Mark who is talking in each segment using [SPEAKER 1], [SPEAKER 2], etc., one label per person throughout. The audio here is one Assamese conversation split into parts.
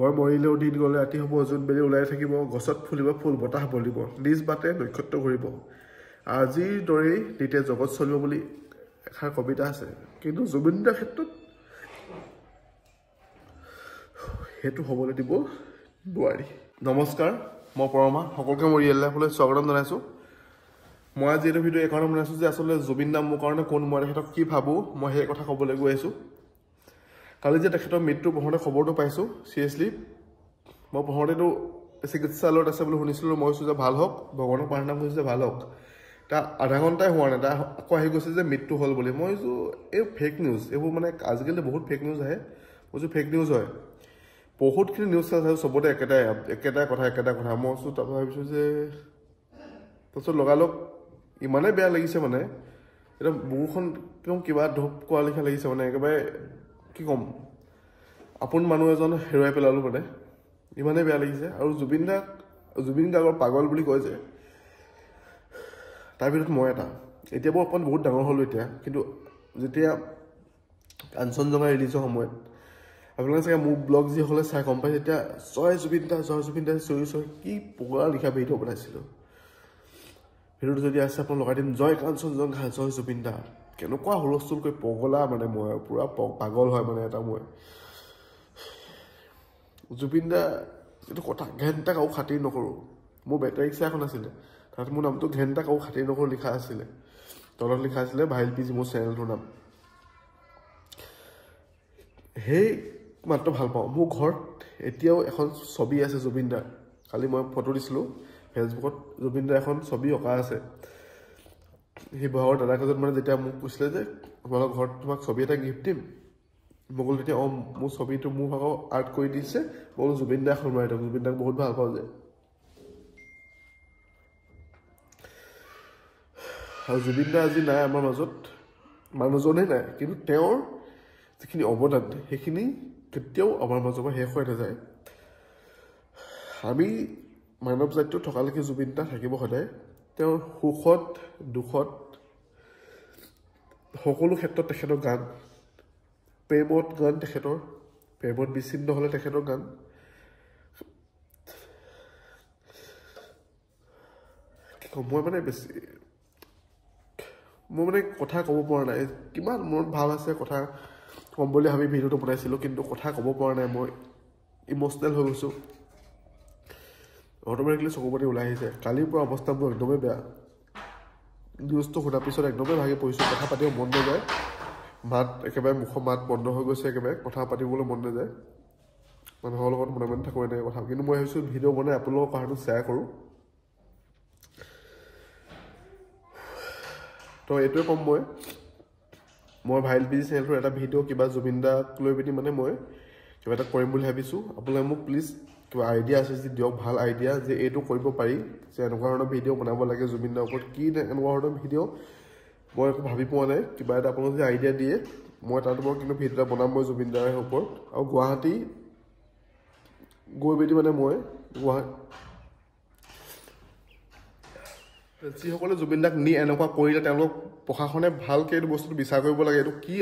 [SPEAKER 1] মই মৰিলেও দিন গ'লে ৰাতি হ'ব জোন বেলি ওলাই থাকিব গছত ফুলিব ফুল বতাহ বলিব নিজ বাটে নক্ষত্ৰ ঘূৰিব আজিৰ দৰেই নিতে জগত চলিব বুলি এষাৰ কবিতা আছে কিন্তু জুবিন দাৰ ক্ষেত্ৰত সেইটো হ'বলৈ দিব নোৱাৰি নমস্কাৰ মই পৰমা সকলোকে মোৰ ৰিয়েল লাইফলৈ স্বাগতম জনাইছোঁ মই আজি এইটো ভিডিঅ' এইকাৰণে বনাইছোঁ যে আচলতে জুবিন দা মোৰ কাৰণে কোন মই তেখেতক কি ভাবোঁ মই সেই কথা ক'বলৈ গৈ আছোঁ কালি যে তেখেতৰ মৃত্যুৰ প্ৰথমতে খবৰটো পাইছোঁ চিৰিয়াছলি মই প্ৰথমতেতো চিকিৎসালয়ত আছে বুলি শুনিছিলোঁ মই কৈছোঁ যে ভাল হওক ভগৱানক প্ৰাৰ্থনা কৰিছোঁ যে ভাল হওক তাৰ আধা ঘণ্টাই হোৱা নাই তাৰ আকৌ আহি গৈছে যে মৃত্যু হ'ল বুলি মই কৈছোঁ এই ফেক নিউজ এইবোৰ মানে আজিকালি বহুত ফেক নিউজ আহে কৈছোঁ ফেক নিউজ হয় বহুতখিনি নিউজ চাইছোঁ চবতে একেটাই কথা মই কৈছোঁ তাৰপৰা ভাবিছোঁ যে তাৰপিছত লগালগ ইমানেই বেয়া লাগিছে মানে এতিয়া বুকুখন কিবা ধূপ কোৱা লিখা লাগিছে মানে একেবাৰে কি ক'ম আপোন মানুহ এজন হেৰুৱাই পেলালোঁ মানে ইমানেই বেয়া লাগিছে আৰু জুবিন গাৰ্গৰ পাগল বুলি কয় যে তাৰ ভিতৰত মই এটা এতিয়া মই অকণমান বহুত ডাঙৰ হ'লোঁ এতিয়া কিন্তু যেতিয়া কাঞ্চনজংঘা ৰিলিজৰ সময়ত আপোনালোকে চাগে মোৰ ব্লগ যিসকলে চাই গম পাই তেতিয়া জয় জুবিন দা চৰি কি পগলা লিখা ভিডিঅ' বনাইছিলোঁ ভিডিঅ'টো যদি আছে আপোনাক লগাই দিম জয় কাঞ্চনজংঘা জয় জুবিন দা কেনেকুৱা হুলস্থুলকৈ পগলা মানে মই পূৰা পাগল হয় মানে এটা মই জুবিন দা এইটো কথা ঘেণ্টা কাকো খাতিৰ নকৰোঁ মোৰ বেটাৰী ৰিক্সা এখন আছিলে তাত মোৰ নামটো ঘেণ্টা কাকো খাতিৰ নকৰোঁ লিখা আছিলে তলত লিখা আছিলে ভাইল পিজি মোৰ চেনেলটোৰ নাম সেই মাত্ৰ ভাল পাওঁ মোৰ ঘৰত এতিয়াও এখন ছবি আছে জুবিন দাৰ কালি মই ফটো দিছিলোঁ ফেচবুকত জুবিন দাৰ এখন ছবি অঁকা আছে শিৱসাগৰ দাদাকাজত মানে যেতিয়া মোক কৈছিলে যে তোমালোকৰ ঘৰত তোমাক ছবি এটা গিফ্ট দিম মই ক'লো তেতিয়া মোৰ ছবিটো মোৰ ভাগৰ আৰ্ট কৰি দিছে মই ক'লো জুবিন দা এখন বনাই দিয়ক জুবিন দাক বহুত ভাল পাওঁ যে আৰু জুবিন দা আজি নাই আমাৰ মাজত মানুহজনেই নাই কিন্তু তেওঁৰ যিখিনি অৱদান সেইখিনি কেতিয়াও আমাৰ মাজৰ পৰা শেষ হৈ নাযায় আমি মানৱ জাতিটো থকালৈকে জুবিন দা থাকিব সদায় তেওঁৰ সুখত দুখত সকলো ক্ষেত্ৰত তেখেতৰ গান প্ৰেমত গান তেখেতৰ প্ৰেমত বিচ্ছিন্ন হ'লে তেখেতৰ গান কি ক'ম মই মানে কথা ক'ব পৰা নাই কিমান মনত ভাৱ আছে কথা ক'ম বুলি ভাবি ভিডিঅ'টো বনাইছিলোঁ কিন্তু কথা ক'ব পৰা নাই মই ইম'চনেল হৈ গৈছোঁ অট'মেটিকলি চকু পাতি ওলাই আহিছে কালিৰ পৰা অৱস্থা মোৰ একদমেই বেয়া নিউজটো শুনাৰ পিছত একদমেই ভাগি পৰিছোঁ কথা পাতিব মন নাযায় মাত একেবাৰে মুখৰ মাত বন্ধ হৈ গৈছে একেবাৰে কথা পাতিবলৈ মন নাযায় মানুহৰ লগত মনে মনে থাকোঁ এনেকৈ কথা কিন্তু মই ভাবিছোঁ ভিডিঅ' বনাই আপোনালোকৰ কথাটো শ্বেয়াৰ কৰোঁ তো এইটোৱে ক'ম মই ভাইল পিজি চেনেলটোৰ এটা ভিডিঅ' কিবা জুবিন দাক লৈ পিনি মানে মই কিবা এটা কৰিম বুলি ভাবিছোঁ আপোনালোকে মোক প্লিজ কিবা আইডিয়া আছে যদি দিয়ক ভাল আইডিয়া যে এইটো কৰিব পাৰি যে এনেকুৱা ধৰণৰ ভিডিঅ' বনাব লাগে জুবিন দাৰ ওপৰত কি এনেকুৱা ধৰণৰ ভিডিঅ' মই একো ভাবি পোৱা নাই কিবা এটা আপোনালোকে যদি আইডিয়া দিয়ে মই তাৰ ওপৰত কিন্তু ভিডিঅ' এটা বনাম মই জুবিন দাৰ ওপৰত আৰু গুৱাহাটী গৈ পিনি মানে মই যিসকলে জুবিন দাক নি এনেকুৱা কৰিলে তেওঁলোকক প্ৰশাসনে ভালকৈ এইটো বস্তুটো বিচাৰ কৰিব লাগে এইটো কি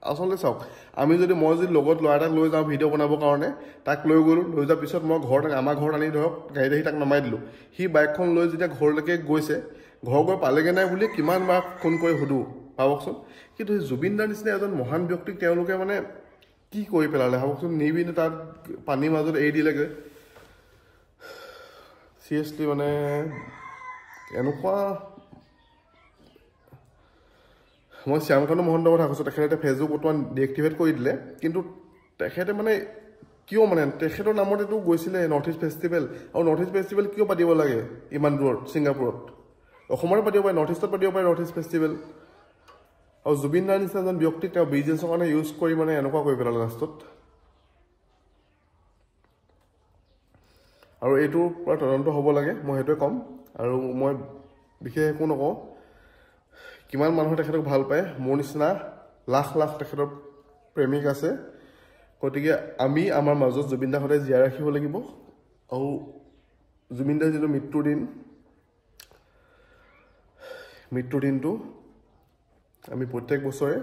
[SPEAKER 1] আচলতে চাওক মই যদি লগত ল'ৰা এটাক লৈ যাওঁ ভিডিঅ' বনাবৰ কাৰণে তাক লৈ গ'লোঁ লৈ যোৱাৰ পিছত মই আমাৰ ঘৰত আনি ধৰক গাড়ীত আহি তাক নমাই দিলোঁ সি বাইকখন লৈ যেতিয়া ঘৰলৈকে গৈছে ঘৰ গৈ পালেগৈ নাই বুলি কিমানবাৰ ফোন কৰি সুধোঁ ভাবকচোন কিন্তু সেই জুবিন দাৰ নিচিনা এজন মহান ব্যক্তিক তেওঁলোকে মানে কি কৰি পেলালে ভাবকচোন নি পিনে তাত পানীৰ মাজত এৰি দিলেগৈ চিৰিয়াছলি মানে এনেকুৱা মই শ্যামকানু মহন্তৰ কথা কৈছোঁ তেখেতে ফেচবুক বৰ্তমান ডিএক্টিভেট কৰি দিলে কিন্তু তেখেতে মানে কিয় মানে তেখেতৰ নামতেতো গৈছিলে নৰ্থ ইষ্ট ফেষ্টিভেল আৰু নৰ্থ ইষ্ট ফেষ্টিভেল কিয় পাতিব লাগে ইমান দূৰত ছিংগাপুৰত অসমতে পাতিব পাৰে নৰ্থ ইষ্টত পাতিব পাৰে নৰ্থ ইষ্ট ফেষ্টিভেল আৰু জুবিন দাৰ নিচিনা এজন ব্যক্তিক তেওঁ বিজনেছৰ কাৰণে ইউজ কৰি মানে এনেকুৱা কৰি পেলালে লাষ্টত আৰু এইটোৰ পৰা তদন্ত হ'ব লাগে মই সেইটোৱে ক'ম আৰু মই বিশেষ একো নকওঁ কিমান মানুহে তেখেতক ভাল পায় মোৰ নিচিনা লাখ তেখেতৰ প্ৰেমিক আছে গতিকে আমি আমাৰ মাজত জুবিন দাক সদায় জীয়াই ৰাখিব লাগিব আৰু জুবিন দাৰ যিটো মৃত্যুৰ দিনটো আমি প্ৰত্যেক বছৰে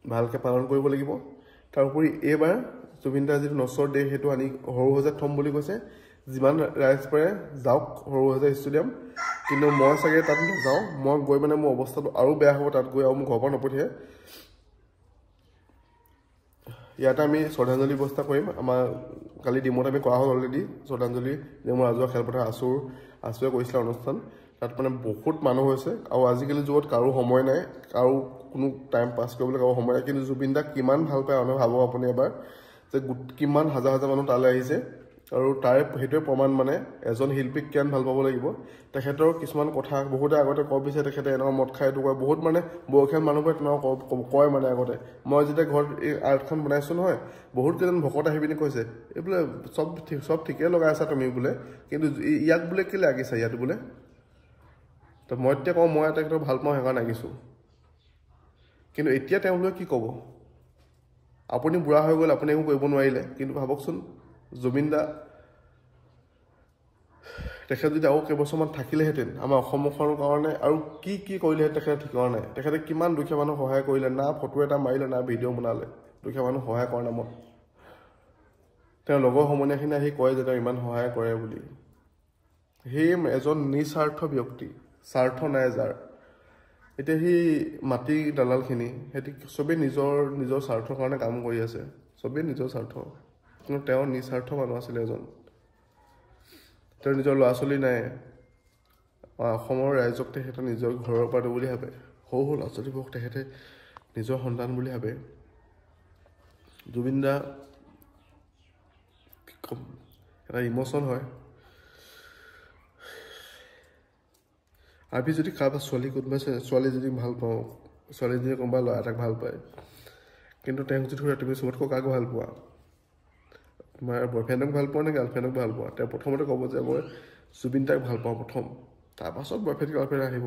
[SPEAKER 1] ভালকৈ পালন কৰিব লাগিব তাৰোপৰি এইবাৰ জুবিন দাৰ যিটো নচৰ দেহ সেইটো আনি সৰুসজাইত থ'ম বুলি কৈছে যিমান ৰাইজ পাৰে যাওক সৰুসজাই ষ্টেডিয়াম কিন্তু মই চাগে তাত নাযাওঁ মই গৈ মানে মোৰ অৱস্থাটো আৰু বেয়া হ'ব তাত গৈ আৰু মোৰ ঘৰৰ পৰা নপঠিয়াই ইয়াতে আমি শ্ৰদ্ধাঞ্জলি ব্যৱস্থা কৰিম আমাৰ কালি ডিমত আমি কৰা হ'ল অলৰেডি শ্ৰদ্ধাঞ্জলি ডিমৰ ৰাজহুৱা খেলপথাৰ আছুৱে কৰিছিলে অনুষ্ঠান তাত মানে বহুত মানুহ হৈছে আৰু আজিকালি যুগত কাৰো সময় নাই কাৰো কোনো টাইম পাছ কৰিবলৈ কাৰো সময় নাই কিন্তু জুবিন দাক কিমান ভাল পায় মানুহে ভাবক আপুনি এবাৰ যে কিমান হাজাৰ হাজাৰ মানুহ তালৈ আহিছে আৰু তাৰে সেইটোৱে প্ৰমাণ মানে এজন শিল্পীক কিমান ভাল পাব লাগিব তেখেতৰ কিছুমান কথা বহুতে আগতে কব বিচাৰে তেখেতে এনেকুৱা মদ খাই এইটো কয় বহুত মানে বয়সীয়াল মানুহবোৰে তেনেকুৱা কয় মানে আগতে মই যেতিয়া ঘৰত এই আৰ্টখন বনাইছোঁ নহয় বহুত কেইজন ভকত আহি পিনি কৈছে এই বোলে চব ঠিকে লগাই আছা তুমি বোলে কিন্তু ইয়াক বোলে কেলৈ লাগিছা ইয়াত বোলে তো মই এতিয়া কওঁ মই তেখেতক ভাল পাওঁ সেইকাৰণে লাগিছোঁ কিন্তু এতিয়া তেওঁলোকে কি ক'ব আপুনি বুঢ়া হৈ গ'ল আপুনি একো কৰিব নোৱাৰিলে কিন্তু ভাবকচোন জুবিন দা তেখেত যদি আৰু কেইবছৰমান থাকিলেহেঁতেন আমাৰ অসমখনৰ কাৰণে আৰু কি কৰিলেহেঁতেন তেখেতে ঠিকনা নাই তেখেতে কিমান দুখীয়া মানুহ সহায় কৰিলে না ফটো এটা মাৰিলে না ভিডিঅ' বনালে দুখীয়া মানুহ সহায় কৰাৰ নামত তেওঁৰ লগৰ সমনীয়াখিনি আহি কয় যে তেওঁ ইমান সহায় কৰে বুলি সেই এজন নিস্বাৰ্থ ব্যক্তি স্বাৰ্থ নাই যাৰ এতিয়া সেই মাটি দালালখিনি সিহঁতি চবেই নিজৰ স্বাৰ্থৰ কাৰণে কাম কৰি আছে চবেই নিজৰ স্বাৰ্থ কিন্তু তেওঁ নিস্বাৰ্থ মানুহ আছিলে এজন তেওঁৰ নিজৰ ল'ৰা ছোৱালী নাই অসমৰ ৰাইজক তেখেতে নিজৰ ঘৰৰ পৰা বুলি ভাবে সৰু ল'ৰা ছোৱালীবোৰক তেখেতে নিজৰ সন্তান বুলি ভাবে জুবিন দা এটা ইমোশ্যন হয় আমি যদি কাৰোবাৰ ছোৱালী যদি ভাল পাওঁ ছোৱালীজনীয়ে কোনোবা ল'ৰা এটাক ভাল পায় কিন্তু তেওঁক যদি তুমি চবতকৈ কাক ভাল পোৱা তোমাৰ বয়ফ্ৰেণ্ডক ভাল পোৱা নে গাৰ্লফ্ৰেণ্ডক ভাল পোৱা তেওঁ প্ৰথমতে ক'ব যে মই জুবিন দাক ভাল পাওঁ প্ৰথম তাৰপাছত বয়ফ্ৰেণ্ড গাৰ্লফ্ৰেণ্ড আহিব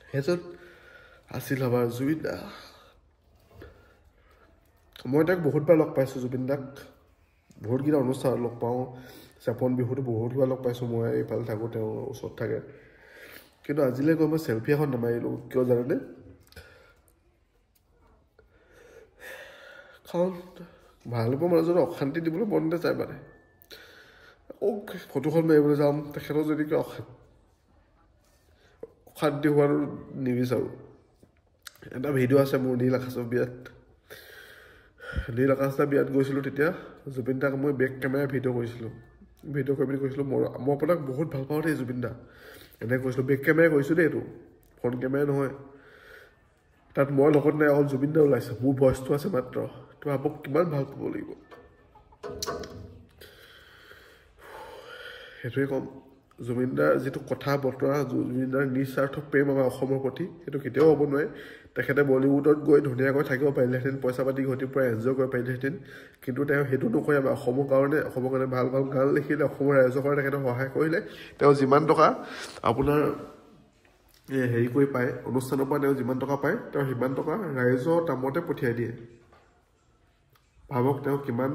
[SPEAKER 1] সেইযত আছিল আমাৰ জুবিন দা মই তাক বহুতবাৰ লগ পাইছোঁ জুবিন দাক বহুতকেইটা অনুষ্ঠানত লগ পাওঁ চেপন বিহুতো বহুতবাৰ লগ পাইছোঁ মই এইফালে থাকোঁ তেওঁ ওচৰত থাকে কিন্তু আজিলৈ গৈ মই চেল্ফি এখন নামাৰিলোঁ কিয় জানেনে কাৰণ ভাল পোৱা মানুহজনক অশান্তি দিবলৈ মন নাযায় মানে ফটোখন মাৰিবলৈ যাম তেখেতৰ যদি কিয় অশান্তি হোৱাটো নিবিচাৰোঁ এটা ভিডিঅ' আছে মোৰ নীল আকাশৰ বিয়াত গৈছিলোঁ তেতিয়া জুবিন দাক মই বেক কেমেৰা ভিডিঅ' কৰিছিলোঁ ভিডিঅ' কৰি পিনি কৈছিলোঁ মই আপোনাক বহুত ভাল পাওঁ দেই জুবিন দা এনেকৈ কৈছিলোঁ বেক কেমেৰা কৰিছোঁ দেই এইটো ফ্ৰণ্ট কেমেৰা নহয় তাত মই লগত নাই অকল জুবিন দা ওলাইছে মোৰ ভইচটো আছে মাত্ৰ তো আপোনাক কিমান ভাল পাব লাগিব সেইটোৱে ক'ম জুবিন দাৰ যিটো কথা বতৰা জুবিন দাৰ নিস্বাৰ্থ প্ৰেম আমাৰ অসমৰ প্ৰতি সেইটো কেতিয়াও হ'ব নোৱাৰে তেখেতে বলিউডত গৈ ধুনীয়াকৈ থাকিব পাৰিলেহেঁতেন পইচা পাতি ঘটিৰ পৰা এনজয় কৰিব পাৰিলেহেঁতেন কিন্তু তেওঁ সেইটো নকৰি আমাৰ অসমৰ কাৰণে ভাল ভাল গান লিখিলে অসমৰ ৰাইজৰ কাৰণে তেখেতে সহায় কৰিলে তেওঁ যিমান টকা আপোনাৰ হেৰি কৰি পায় অনুষ্ঠানৰ পৰা তেওঁ যিমান টকা পায় তেওঁ সিমান টকা ৰাইজৰ নামতে পঠিয়াই দিয়ে ভাবক তেওঁ কিমান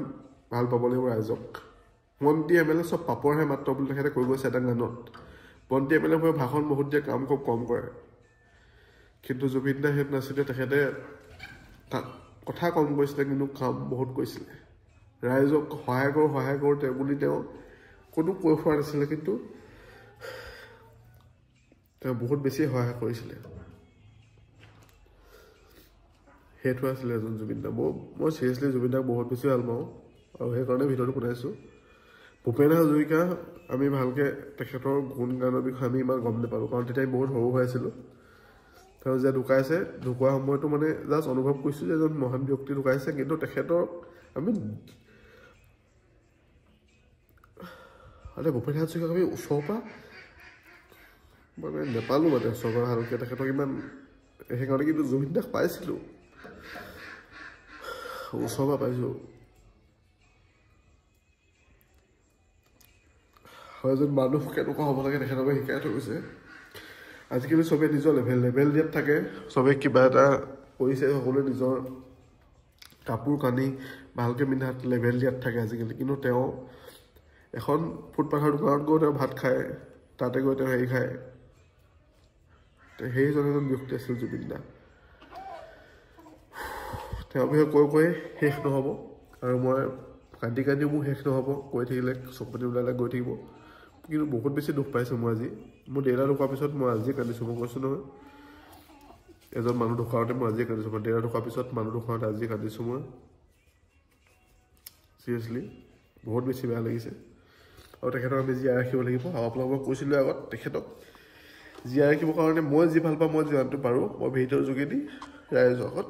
[SPEAKER 1] ভাল পাব লাগিব ৰাইজক মন্ত্ৰী এম এল এ চব পাপৰহে মাত্ৰ বুলি তেখেতে কৈ গৈছে এটা গানত মন্ত্ৰী এম এল এ ভাষণ বহুত দিয়ে কাম খুব কম কৰে কিন্তু জুবিন দা সেইটো নাছিলে তেখেতে কথা কম কৈছিলে কিন্তু কাম বহুত কৰিছিলে ৰাইজক সহায় কৰোঁ তেওঁ বুলি তেওঁ কোনো কৈ খোৱা নাছিলে কিন্তু তেওঁ বহুত বেছি সহায় কৰিছিলে সেইটো আছিলে এজন জুবিন দা মই চিৰিয়াছলি জুবিন দাক বহুত বেছি ভাল পাওঁ আৰু সেইকাৰণে ভিডিঅ'টো বনাইছোঁ ভূপেন হাজৰিকা আমি ভালকৈ তেখেতৰ গুণ গানৰ বিষয়ে আমি ইমান গম নাপালোঁ কাৰণ তেতিয়া আমি বহুত সৰু হৈ আছিলোঁ তেওঁ যে ঢুকাইছে ঢুকোৱা সময়তো মানে জাষ্ট অনুভৱ কৰিছোঁ যে এজন মহান ব্যক্তি ঢুকাইছে কিন্তু তেখেতৰ আমি ভূপেন হাজৰিকাক আমি ওচৰৰ পৰা মানে নেপালোঁ মানে ওচৰৰ পৰা ভালকৈ তেখেতক ইমান সেইকাৰণে কিন্তু জুবিন দাক পাইছিলোঁ ওচৰৰ পৰা পাইছোঁ হয় এজন মানুহ কেনেকুৱা হ'ব লাগে তেখেতকে শিকাই থৈ গৈছে আজিকালি চবেই নিজৰ লেভেল দিয়াত থাকে চবেই কিবা এটা কৰিছে সকলোৱে নিজৰ কাপোৰ কানি ভালকৈ পিন্ধাত লেভেল দিয়াত থাকে আজিকালি কিন্তু তেওঁ এখন ফুটপাথৰ দোকানত গৈ তেওঁ ভাত খায় তাতে গৈ তেওঁ হেৰি খায় সেইজন এজন ব্যক্তি আছিল জুবিন দা তেওঁৰ বিষয়ে কৈ শেষ নহ'ব আৰু মই কান্দি কান্দি মোৰ শেষ নহ'ব, কৈ থাকিলে চকুপানী ওলালে গৈ থাকিব। কিন্তু বহুত বেছি দুখ পাইছোঁ মই আজি। মোৰ দেউতা ঢুকোৱাৰ পিছত মই আজিয়ে কান্দিছোঁ। মই কৈছোঁ নহয়, এজন মানুহ ঢুকাওঁতে মই আজিয়ে কান্দিছোঁ। মই দেউতা ঢুকোৱাৰ পিছত মানুহ ঢুকাওঁতে আজিয়ে কান্দিছোঁ মই। চিৰিয়াছলি বহুত বেছি বেয়া লাগিছে। আৰু তেখেতক আমি জীয়াই ৰাখিব লাগিব। আৰু আপোনাক মই কৈছিলোঁ আগত, তেখেতক জীয়াই ৰাখিবৰ কাৰণে মই যি ভাল পাওঁ, মই যিমানটো পাৰোঁ, মই ভিডিঅ'ৰ যোগেদি ৰাইজৰ আগত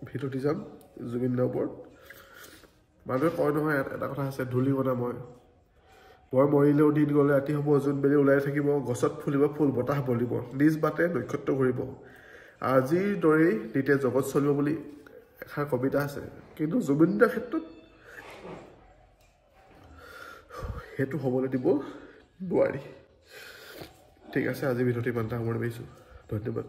[SPEAKER 1] ভিডিঅ' দি যাম জুবিন দাৰ ওপৰত। মানুহে কয় নহয়, এটা কথা আছে, ধূলি কণা মই মৰিলেও দিন গ'লে ৰাতি হ'ব, জোন বেলি ওলাই থাকিব, গছত ফুলিব ফুল, বতাহ বলিব, নিজ বাটে নক্ষত্ৰ ঘূৰিব, আজিৰ দৰেই নিতে জগত চলিব বুলি এষাৰ কবিতা আছে। কিন্তু জুবিন দাৰ ক্ষেত্ৰত সেইটো হ'বলৈ দিব নোৱাৰি। ঠিক আছে, আজি ভিডিঅ'টো ইমানটা সামৰণি মাৰিছোঁ। ধন্যবাদ।